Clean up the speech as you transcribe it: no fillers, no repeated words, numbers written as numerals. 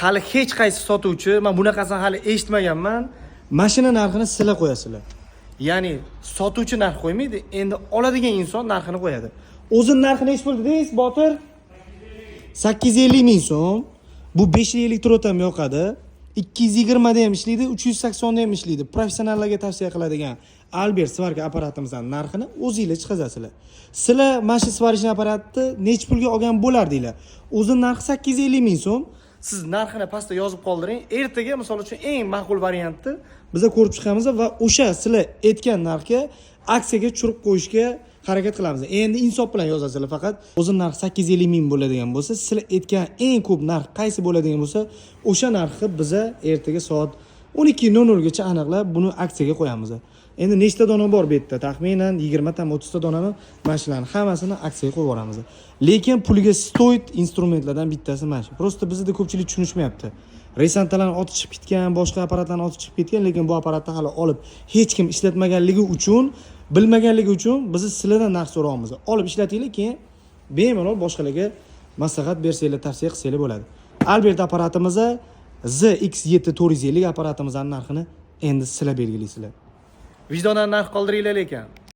hali hech qaysi sotuvchi, men bunaqasini hali eshitmaganman, mashina narxini sizlar qo'yasizlar. Ya'ni sotuvchi narx qo'ymaydi, endi oladigan inson narxini qo'yadi. O'zini narxi nech pul dedingiz, Botir? 850 ming so'm. Bu 5 yillik turot ham yoqadi. 220 da ham ishlaydi, 380 da ham ishlaydi. Professionallarga tavsiya qiladigan Albert svarka apparatimizning narxini o'zingizlar chiqazasizlar. Sizlar mashina svarishni apparatni nech pulga olgan bo'lardinglar? O'zining narxi 850 ming so'm. Siz narxini pastda yozib qoldiring. Ertaga misol uchun eng ma'qul variantni biz ko'rib chiqamiz va o'sha sizlar aytgan narxga aksiyaga tushirib qo'yishga harakat qilamiz. Endi insof bilan yozasizlar, faqat o'zining narxi 850 ming bo'ladigan bo'lsa, sizlar aytgan eng ko'p narx qaysi bo'ladigan bo'lsa, o'sha narxni biz ertaga soat 12:00 gacha aniqlab buni aksiyaga qo'yamiz. Endi nechta dona bor bu yerda? Taxminan 20 ta 30 ta donani mashinalarni hammasini aksiyaga qo'yib yuboramiz. Lekin puliga stoyt instrumentlardan bittasi mana shu. Prosta bizda ko'pchilik tushunishmayapti. Resantalarni otib chiqib ketgan, boshqa apparatlarni otib chiqib ketgan, lekin bu apparatni hali olib hech kim ishlatmaganligi uchun, bilmaganligi uchun biz sizlardan narx so'raymiz. Olib ishlatinglar, keyin bemalol boshqalarga maslahat bersanglar, tavsiya qilsanglar bo'ladi. Albert apparatimiz ZX7 450 apparatimizning narxini endi sizlar belgilaysizlar. Vijdonan narx qoldiringlar lekin.